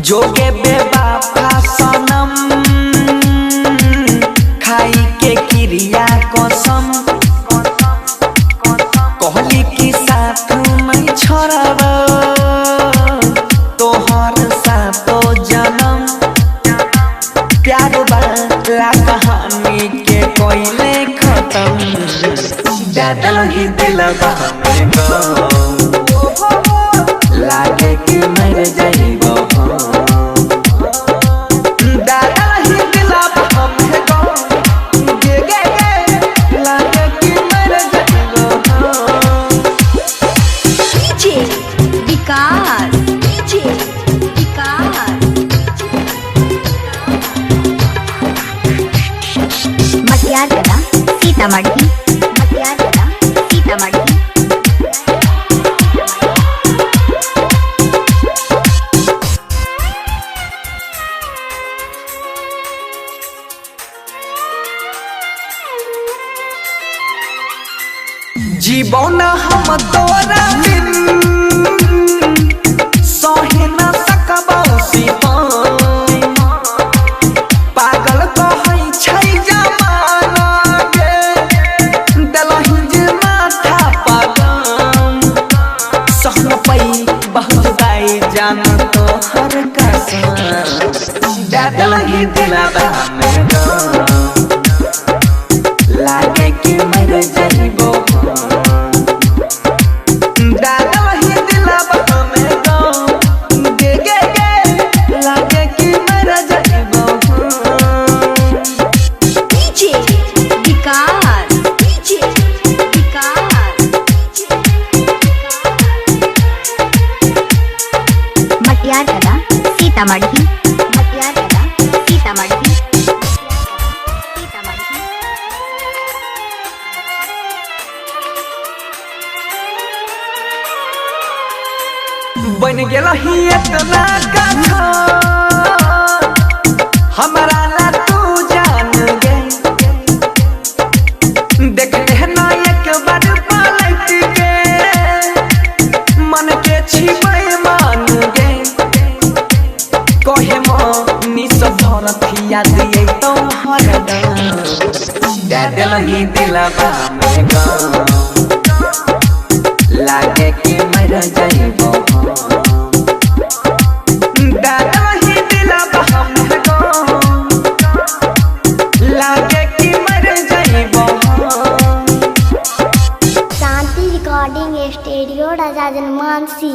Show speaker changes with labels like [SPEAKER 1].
[SPEAKER 1] जोगे बेबाफा सनम खाई के क्रिया कसम कहली कि साथ में छोड़ब तोहर सातो जन्म प्यार वाला कहानी के कोयले खत्म डाल ही दिलवा में लागे कि मर जाइबो
[SPEAKER 2] सीतामढ़ी सीतामढ़ी
[SPEAKER 1] जीवन हम तोरा बिन सहे न सकबो सितम पागल कहै छै जमाना के देलहि जे माथा पागम सहन पई बहुत गाई जान तो हर कसम देलहि दिलवा में लागे कि मर जाइबो
[SPEAKER 2] सीतामढ़ी सीतामढ़ी
[SPEAKER 1] बन गेला ही इतना कथा हमारा ला तू जान गे देख ले ना एक बार पलट के मन के छिपे मान गे कहे मनी सब धरथिया दिए तो हरदम डाल ही दिलवा में लागे कि मर जाइबो लागे कि मर जाइबो
[SPEAKER 3] शांति रिकॉर्डिंग स्टूडियो राजा जनमानसी।